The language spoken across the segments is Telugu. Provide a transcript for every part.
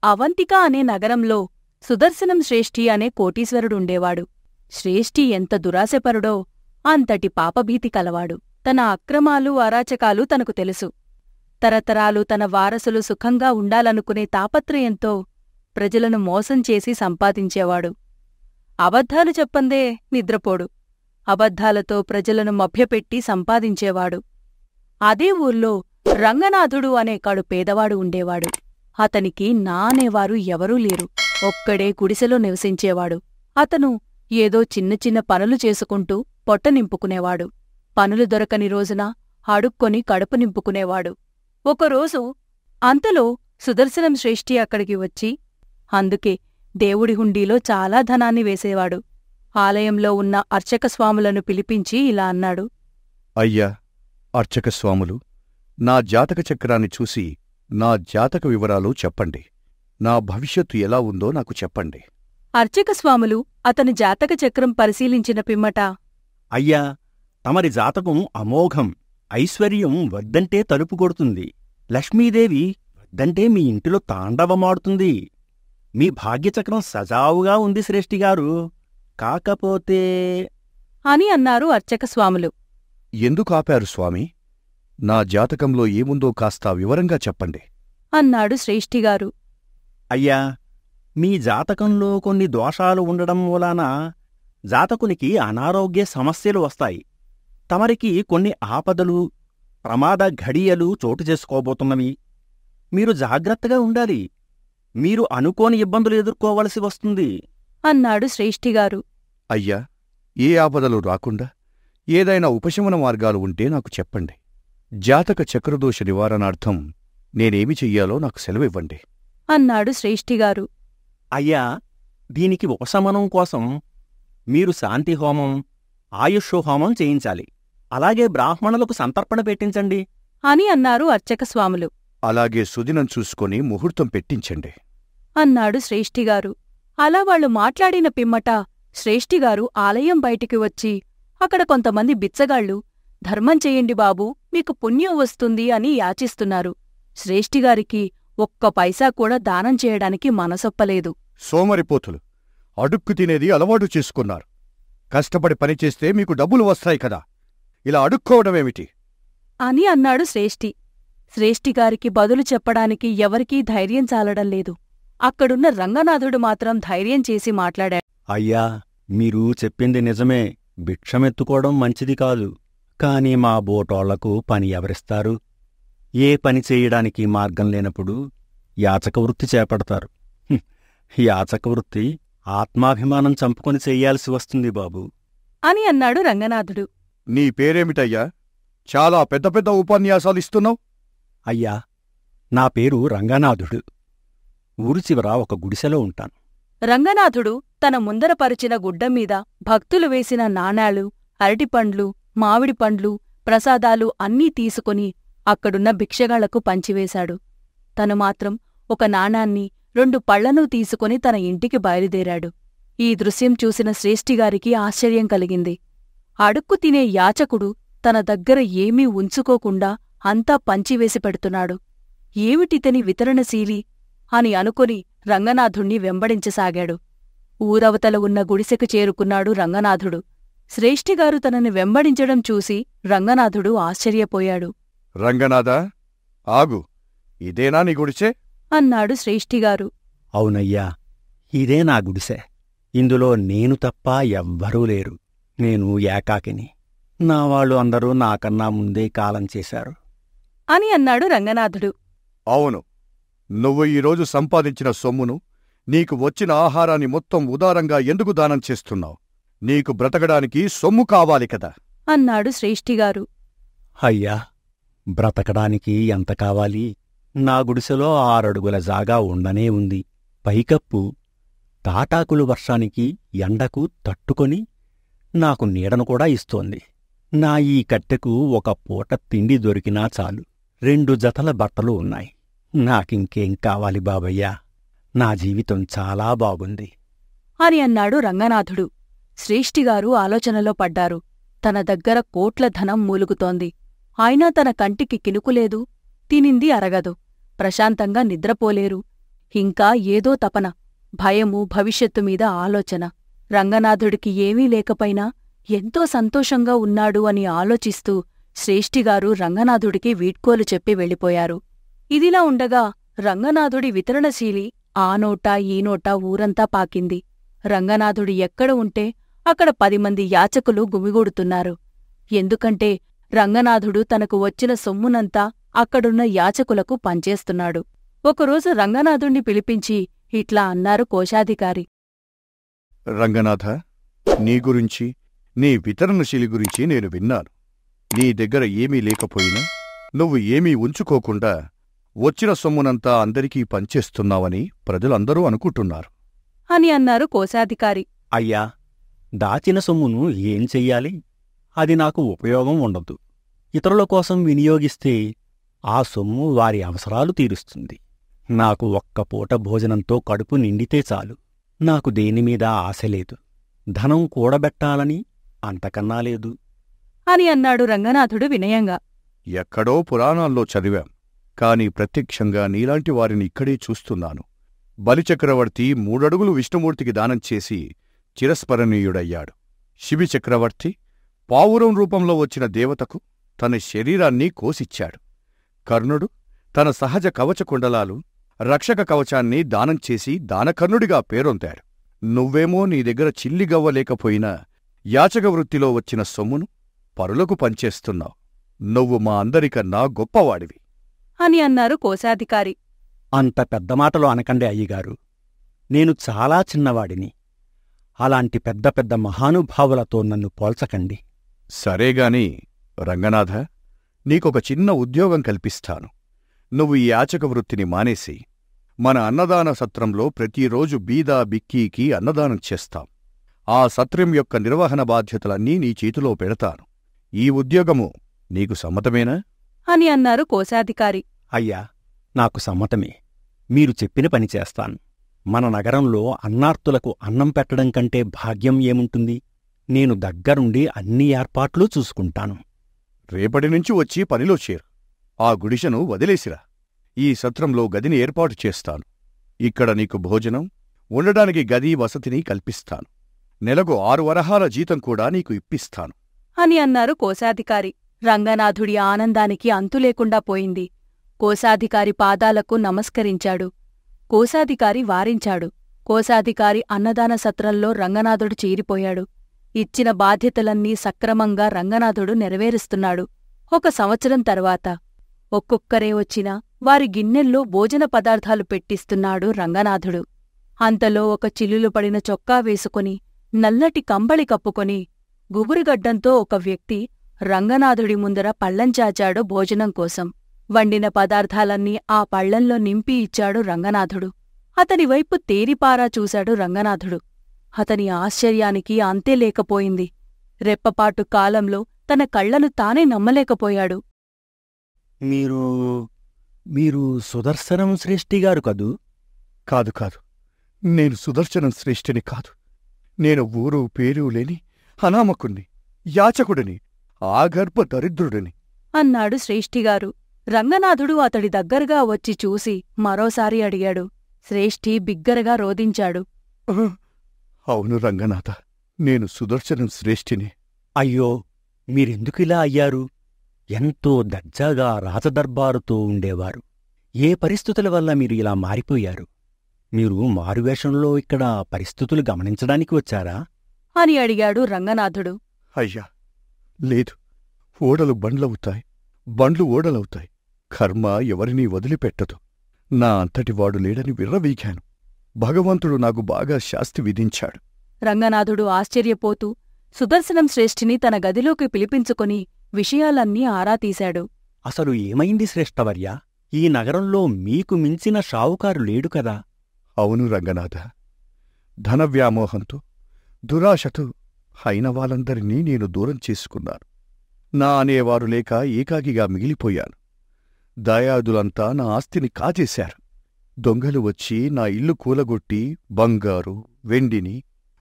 అవంతిక అనే నగరంలో సుదర్శనం శ్రేష్ఠి అనే కోటీశ్వరుడుండేవాడు. శ్రేష్ఠి ఎంత దురాశపరుడో అంతటి పాపభీతి కలవాడు. తన అక్రమాలు అరాచకాలు తనకు తెలుసు. తరతరాలు తన వారసులు సుఖంగా ఉండాలనుకునే తాపత్రయంతో ప్రజలను మోసం చేసి సంపాదించేవాడు. అబద్ధాలు చెప్పందే నిద్రపోడు. అబద్ధాలతో ప్రజలను మభ్యపెట్టి సంపాదించేవాడు. అదే ఊర్లో రంగనాథుడు అనే కడు పేదవాడు ఉండేవాడు. అతనికి నా అనేవారు ఎవరూ లేరు. ఒక్కడే గుడిసెలో నివసించేవాడు. అతను ఏదో చిన్న చిన్న పనులు చేసుకుంటూ పొట్ట నింపుకునేవాడు. పనులు దొరకని రోజున అడుక్కొని కడుపు నింపుకునేవాడు. ఒకరోజు అంతలో సుదర్శనం శ్రేష్ఠి అక్కడికి వచ్చి అందుకే దేవుడి హుండీలో చాలా ధనాన్ని వేసేవాడు. ఆలయంలో ఉన్న అర్చకస్వాములను పిలిపించి ఇలా అన్నాడు. అయ్యా అర్చకస్వాములు, నా జాతక చక్రాన్ని చూసి నా జాతక వివరాలు చెప్పండి. నా భవిష్యత్తు ఎలా ఉందో నాకు చెప్పండి. అర్చకస్వాములు అతని జాతక చక్రం పరిశీలించిన పిమ్మట, అయ్యా, తమరి జాతకం అమోఘం. ఐశ్వర్యం వద్దంటే తలుపు కొడుతుంది. లక్ష్మీదేవి వద్దంటే మీ ఇంటిలో తాండవమాడుతుంది. మీ భాగ్యచక్రం సజావుగా ఉంది శ్రేష్ఠిగారు. కాకపోతే అని అన్నారు అర్చకస్వాములు. ఎందుకు ఆపారు స్వామి? నా జాతకంలో ఏముందో కాస్త వివరంగా చెప్పండి అన్నాడు శ్రేష్ఠిగారు. అయ్యా, మీ జాతకంలో కొన్ని దోషాలు ఉండడం మూలాన జాతకునికి అనారోగ్య సమస్యలు వస్తాయి. తమరికి కొన్ని ఆపదలు, ప్రమాద ఘడియలు చోటు చేసుకోబోతున్నవి. మీరు జాగ్రత్తగా ఉండాలి. మీరు అనుకోని ఇబ్బందులు ఎదుర్కోవలసి వస్తుంది అన్నాడు శ్రేష్ఠిగారు. అయ్యా, ఏ ఆపదలు రాకుండా ఏదైనా ఉపశమన మార్గాలు ఉంటే నాకు చెప్పండి. జాతక చక్రదోష నివారణార్థం నేనేమి చెయ్యాలో నాకు సెలవివ్వండి అన్నాడు శ్రేష్ఠిగారు. అయ్యా, దీనికి ఉపశమనం కోసం మీరు శాంతిహోమం, ఆయుష్హోమం చేయించాలి. అలాగే బ్రాహ్మణులకు సంతర్పణ పెట్టించండి అని అన్నారు అర్చకస్వాములు. అలాగే సుదినం చూసుకొని ముహూర్తం పెట్టించండి అన్నాడు శ్రేష్ఠిగారు. అలా వాళ్లు మాట్లాడిన పిమ్మట శ్రేష్ఠిగారు ఆలయం బయటికి వచ్చి అక్కడ కొంతమంది బిచ్చగాళ్లు ధర్మం చెయ్యండి బాబూ, మీకు పుణ్యం వస్తుంది అని యాచిస్తున్నారు. శ్రేష్ఠిగారికి ఒక్క పైసా కూడా దానం చేయడానికి మనసొప్పలేదు. సోమరిపోతులు, అడుక్కు తినేది అలవాటు చేసుకున్నారు. కష్టపడి పనిచేస్తే మీకు డబ్బులు వస్తాయి కదా, ఇలా అడుక్కోవడమేమిటి అని అన్నాడు శ్రేష్ఠి. శ్రేష్ఠిగారికి బదులు చెప్పడానికి ఎవరికీ ధైర్యం చాలడం లేదు. అక్కడున్న రంగనాథుడు మాత్రం ధైర్యం చేసి మాట్లాడాడు. అయ్యా, మీరు చెప్పింది నిజమే. భిక్షమెత్తుకోవడం మంచిది కాదు. కాని మా బోటోళ్లకు పని ఎవరిస్తారు? ఏ పని చేయడానికి మార్గం లేనప్పుడు యాచకవృత్తి చేపడతారు. యాచకవృత్తి ఆత్మాభిమానం చంపుకొని చెయ్యాల్సి వస్తుంది బాబూ అని అన్నాడు రంగనాథుడు. నీ పేరేమిటయ్యా? చాలా పెద్ద పెద్ద ఉపన్యాసాలిస్తున్నావు. అయ్యా, నా పేరు రంగనాథుడు. ఊరు చివర ఒక గుడిసెలో ఉంటాను. రంగనాథుడు తన ముందర పరిచిన గుడ్డమీద భక్తులు వేసిన నాణాలు, అరటిపండ్లు, మామిడి పండ్లు, ప్రసాదాలు అన్నీ తీసుకుని అక్కడున్న భిక్షగాళ్లకు పంచివేశాడు. తను మాత్రం ఒక నాణాన్ని, 2 పళ్లనూ తీసుకుని తన ఇంటికి బయలుదేరాడు. ఈ దృశ్యం చూసిన శ్రేష్ఠిగారికి ఆశ్చర్యం కలిగింది. అడుక్కు తినే యాచకుడు తన దగ్గర ఏమీ ఉంచుకోకుండా అంతా పంచివేసి పెడుతున్నాడు. ఏమిటితని వితరణశీలి అని అనుకుని రంగనాథుణ్ణి వెంబడించసాగాడు. ఊరవతల ఉన్న గుడిసెకు చేరుకున్నాడు రంగనాథుడు. శ్రేష్ఠిగారు తనని వెంబడించడం చూసి రంగనాథుడు ఆశ్చర్యపోయాడు. రంగనాథా, ఆగు, ఇదేనా నీ గుడిసె? అన్నాడు శ్రేష్ఠిగారు. అవునయ్యా, ఇదే నా గుడిసె. ఇందులో నేను తప్ప ఎవ్వరూ లేరు. నేను ఏకాకిని. నా వాళ్ళు అందరూ నాకన్నా ముందే కాలం చేశారు అని అన్నాడు రంగనాథుడు. అవును, నువ్వు ఈరోజు సంపాదించిన సొమ్మును, నీకు వచ్చిన ఆహారాన్ని మొత్తం ఉదారంగా ఎందుకు దానం చేస్తున్నావు? నీకు బ్రతకడానికి సొమ్ము కావాలి కదా అన్నాడు శ్రేష్ఠిగారు. అయ్యా, బ్రతకడానికి ఎంత కావాలి? నా గుడిసెలో 6 అడుగుల జాగా ఉండనే ఉంది. పైకప్పు తాటాకులు వర్షానికి, ఎండకు తట్టుకొని నాకు నీడను కూడా ఇస్తోంది. నా ఈ కట్టెకు ఒక పూట తిండి దొరికినా చాలు. 2 జతల బట్టలు ఉన్నాయి. నాకింకేం కావాలి బాబయ్యా? నా జీవితం చాలా బాగుంది అని అన్నాడు రంగనాథుడు. శ్రేష్ఠిగారు ఆలోచనలో పడ్డారు. తన దగ్గర కోట్ల ధనం మూలుగుతోంది. అయినా తన కంటికి కినుకులేదు. తినింది అరగదు. ప్రశాంతంగా నిద్రపోలేరు. ఇంకా ఏదో తపన, భయము, భవిష్యత్తు మీద ఆలోచన. రంగనాథుడికి ఏమీ లేకపోయినా ఎంతో సంతోషంగా ఉన్నాడు అని ఆలోచిస్తూ శ్రేష్ఠిగారు రంగనాథుడికి వీడ్కోలు చెప్పి వెళ్ళిపోయారు. ఇదిలా ఉండగా రంగనాథుడి వితరణశీలి ఆ నోటా ఈ నోటా ఊరంతా పాకింది. రంగనాథుడు ఎక్కడ ఉంటే అక్కడ 10 మంది యాచకులు గుమిగూడుతున్నారు. ఎందుకంటే రంగనాథుడు తనకు వచ్చిన సొమ్మునంతా అక్కడున్న యాచకులకు పంచేస్తున్నాడు. ఒకరోజు రంగనాథుణ్ణి పిలిపించి ఇట్లా అన్నారు కోశాధికారి. రంగనాథ, నీ గురించి, నీ వితరణశీలి గురించి నేను విన్నాను. నీ దగ్గర ఏమీ లేకపోయినా నువ్వు ఏమీ ఉంచుకోకుండా వచ్చిన సొమ్మునంతా అందరికీ పంచేస్తున్నావని ప్రజలందరూ అనుకుంటున్నారు అని అన్నారు కోశాధికారి. అయ్యా, దాచిన సొమ్మును ఏం చెయ్యాలి? అది నాకు ఉపయోగం ఉండదు. ఇతరుల కోసం వినియోగిస్తే ఆ సొమ్ము వారి అవసరాలు తీరుస్తుంది. నాకు ఒక్క పూట భోజనంతో కడుపు నిండితే చాలు. నాకు దేనిమీద ఆశ లేదు. ధనం కూడబెట్టాలని అంతకన్నా లేదు అని అన్నాడు రంగనాథుడు వినయంగా. ఎక్కడో పురాణాల్లో చదివాం, కాని ప్రత్యక్షంగా నీలాంటి వారిని ఇక్కడే చూస్తున్నాను. బలిచక్రవర్తి 3 అడుగులు విష్ణుమూర్తికి దానం చేసి చిరస్మరణీయుడయ్యాడు. శిబిచక్రవర్తి పావురం రూపంలో వచ్చిన దేవతకు తన శరీరాన్ని కోసిచ్చాడు. కర్ణుడు తన సహజ కవచకుండలాలు, రక్షక కవచాన్ని దానం చేసి దానకర్ణుడిగా పేరొందాడు. నువ్వేమో నీ దగ్గర చిల్లిగవ్వలేకపోయినా యాచక వృత్తిలో వచ్చిన సొమ్మును పరులకు పంచేస్తున్నావు. నువ్వు మా అందరికన్నా గొప్పవాడివి అని అన్నారు కోశాధికారి. అంత పెద్ద మాటలు అనకండి అయ్యగారు. నేను చాలా చిన్నవాడిని. అలాంటి పెద్ద పెద్ద మహానుభావులతో నన్ను పోల్చకండి. సరేగాని రంగనాథ, నీకొక చిన్న ఉద్యోగం కల్పిస్తాను. నువ్వు ఈ యాచక వృత్తిని మానేసి మన అన్నదాన సత్రంలో ప్రతిరోజు బీదా బిక్కీకి అన్నదానం చేస్తాం. ఆ సత్రం యొక్క నిర్వహణ బాధ్యతలన్నీ నీ చేతిలో పెడతాను. ఈ ఉద్యోగము నీకు సమ్మతమేనా అని అన్నారు కోశాధికారి. అయ్యా, నాకు సమ్మతమే. మీరు చెప్పిన పని చేస్తాను. మన నగరంలో అన్నార్తులకు అన్నం పెట్టడం కంటే భాగ్యం ఏముంటుంది? నేను దగ్గరుండి అన్ని ఏర్పాట్లూ చూసుకుంటాను. రేపటినుంచి వచ్చి పనిలో చేరు. ఆ గుడిసెను వదిలేసిరా. ఈ సత్రంలో గదిని ఏర్పాటు చేస్తాను. ఇక్కడ నీకు భోజనం, ఉండడానికి గది వసతిని కల్పిస్తాను. నెలకు 6 వరహాల జీతం కూడా నీకు ఇప్పిస్తాను అని అన్నారు కోశాధికారి. రంగనాథుడి ఆనందానికి అంతులేకుండా పోయింది. కోశాధికారి పాదాలకు నమస్కరించాడు. కోశాధికారి వారించాడు. కోశాధికారి అన్నదాన సత్రంలో రంగనాథుడు చేరిపోయాడు. ఇచ్చిన బాధ్యతలన్నీ సక్రమంగా రంగనాథుడు నెరవేరుస్తున్నాడు. 1 సంవత్సరం తర్వాత ఒక్కొక్కరే వచ్చినా వారి గిన్నెల్లో భోజన పదార్థాలు పెట్టిస్తున్నాడు రంగనాథుడు. అంతలో ఒక చిల్లులు పడిన చొక్కా వేసుకుని, నల్లటి కంబళి కప్పుకొని, గుబురుగడ్డంతో ఒక వ్యక్తి రంగనాథుడి ముందర పళ్లంచాచాడు భోజనం కోసం. వండిన పదార్థాలన్నీ ఆ పళ్లంలో నింపి ఇచ్చాడు రంగనాథుడు. అతనివైపు తేరిపారా చూశాడు రంగనాథుడు. అతని ఆశ్చర్యానికి అంతే లేకపోయింది. రెప్పపాటు కాలంలో తన కళ్లను తానే నమ్మలేకపోయాడు. మీరు సుదర్శనం శ్రేష్ఠిగారు కదూ? కాదు కాదు, నేను సుదర్శనం శ్రేష్ఠిని కాదు. నేను ఊరు పేరు లేని అనామకుణ్ణి, యాచకుడిని, ఆగర్భ దరిద్రుడిని అన్నాడు శ్రేష్ఠిగారు. రంగనాథుడు అతడి దగ్గరగా వచ్చి చూసి మరోసారి అడిగాడు. శ్రేష్ఠి బిగ్గరగా రోదించాడు. అవును రంగనాథ, నేను సుదర్శనం శ్రేష్ఠిని. అయ్యో, మీరెందుకిలా అయ్యారు? ఎంతో దర్జాగా రాజదర్బారుతో ఉండేవారు. ఏ పరిస్థితుల వల్ల మీరు ఇలా మారిపోయారు? మీరు మారువేషంలో ఇక్కడ పరిస్థితులు గమనించడానికి వచ్చారా అని అడిగాడు రంగనాథుడు. అయ్యా, లేదు. ఓడలు బండ్లవుతాయి, బండ్లు ఓడలవుతాయి. కర్మ ఎవరినీ వదిలిపెట్టదు. నా అంతటివాడు లేడని విర్రవీగాను. భగవంతుడు నాకు బాగా శాస్తి విధించాడు. రంగనాథుడు ఆశ్చర్యపోతూ సుదర్శనం శ్రేష్ఠిని తన గదిలోకి పిలిపించుకొని విషయాలన్నీ ఆరా తీశాడు. అసలు ఏమైంది శ్రేష్ఠవర్య? ఈ నగరంలో మీకు మించిన షావుకారు లేడు కదా? అవును రంగనాథ, ధనవ్యామోహంతో, దురాశతో అయిన వాళ్ళందరినీ నేను దూరం చేసుకున్నాను. నా అనేవారు లేక ఏకాకిగా మిగిలిపోయాను. దాయాదులంతా నా ఆస్తిని కాజేశారు. దొంగలు వచ్చి నా ఇల్లు కూలగొట్టి బంగారు, వెండిని,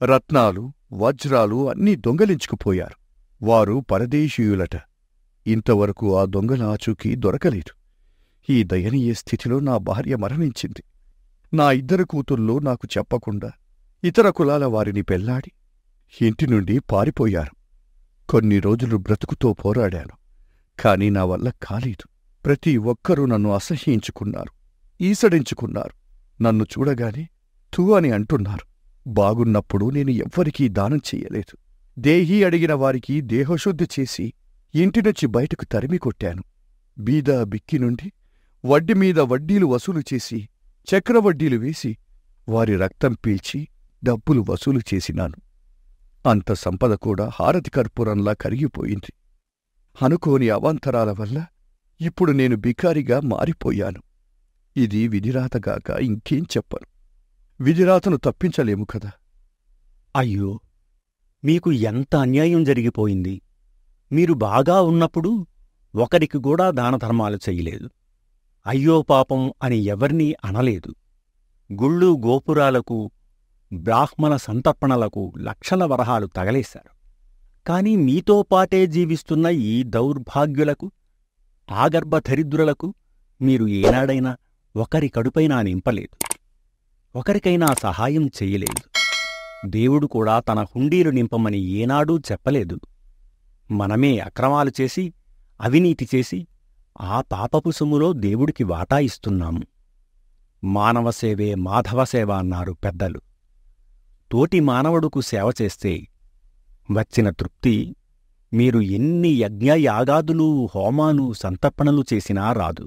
రత్నాలు, వజ్రాలు అన్నీ దొంగలించుకుపోయారు. వారు పరదేశీయులట. ఇంతవరకు ఆ దొంగల ఆచూకీ దొరకలేదు. ఈ దయనీయ స్థితిలో నా భార్య మరణించింది. నా ఇద్దరు కూతుళ్ళు నాకు చెప్పకుండా ఇతర కులాల వారిని పెళ్లాడి ఇంటి నుండి పారిపోయారు. కొన్ని రోజులు బ్రతుకుతో పోరాడాను. కాని నా వల్ల కాలేదు. ప్రతి ఒక్కరూ నన్ను అసహ్యించుకున్నారు, ఈసడించుకున్నారు. నన్ను చూడగానే తూ అని అంటున్నారు. బాగున్నప్పుడు నేను ఎవ్వరికీ దానం చెయ్యలేదు. దేహీ అడిగిన వారికి దేహశుద్ధి చేసి ఇంటినుంచి బయటకు తరిమి కొట్టాను. బీద బిక్కి నుండి వడ్డీమీద వడ్డీలు వసూలు చేసి చక్రవడ్డీలు వేసి వారి రక్తం పీల్చి డబ్బులు వసూలు చేసినాను. అంత సంపద కూడా హారతి కర్పూరంలా కరిగిపోయింది. అనుకోని అవాంతరాల వల్ల ఇప్పుడు నేను బికారిగా మారిపోయాను. ఇది విధిరాతగాక ఇంకేం చెప్పను. విధిరాతను తప్పించలేము కదా. అయ్యో, మీకు ఎంత అన్యాయం జరిగిపోయింది. మీరు బాగా ఉన్నప్పుడు ఒకరికి కూడా దానధర్మాలు చెయ్యలేదు. అయ్యో పాపం అని ఎవరినీ అనలేదు. గుళ్ళు గోపురాలకు బ్రాహ్మణ సంతర్పణలకు లక్షల వరహాలు తగలేశారు. కాని మీతో పాటే జీవిస్తున్న ఈ దౌర్భాగ్యులకు, ఆగర్భదరిద్రులకు మీరు ఏనాడైనా ఒకరి కడుపైనా నింపలేదు. ఒకరికైనా సహాయం చెయ్యలేదు. దేవుడు కూడా తన హుండీలు నింపమని ఏనాడూ చెప్పలేదు. మనమే అక్రమాలు చేసి, అవినీతి చేసి ఆ పాపపు సొమ్ములో దేవుడికి వాటా ఇస్తున్నాము. మానవసేవే మాధవసేవ అన్నారు పెద్దలు. తోటి మానవుడుకు సేవ చేస్తే వచ్చిన తృప్తి మీరు ఎన్ని యజ్ఞయాగాదులు, హోమాలు, సంతర్పణలు చేసినా రాదు.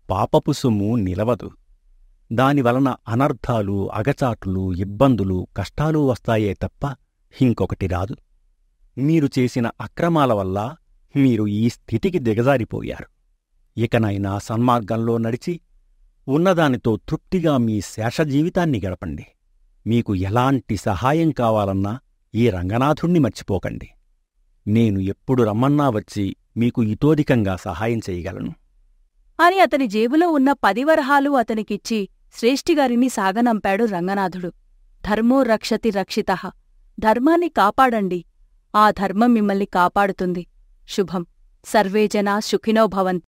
పాపపు సొమ్ము నిలవదు. దానివలన అనర్థాలు, అగచాట్లు, ఇబ్బందులు, కష్టాలు వస్తాయే తప్ప ఇంకొకటి రాదు. మీరు చేసిన అక్రమాల వల్ల మీరు ఈ స్థితికి దిగజారిపోయారు. ఇకనైనా సన్మార్గంలో నడిచి ఉన్నదానితో తృప్తిగా మీ శేషజీవితాన్ని గడపండి. మీకు ఎలాంటి సహాయం కావాలన్నా ఈ రంగనాథుణ్ణి మర్చిపోకండి. నేను ఎప్పుడు రమ్మన్నా వచ్చి మీకు ఇతోధికంగా సహాయం చేయగలను అని అతని జేబులో ఉన్న 10 వరహాలు అతనికిచ్చి శ్రేష్ఠిగారిని సాగనంపాడు రంగనాథుడు. ధర్మో రక్షతి రక్షితః. ధర్మాన్ని కాపాడండి, ఆ ధర్మం మిమ్మల్ని కాపాడుతుంది. శుభం. సర్వే జనా సుఖినో భవంతు.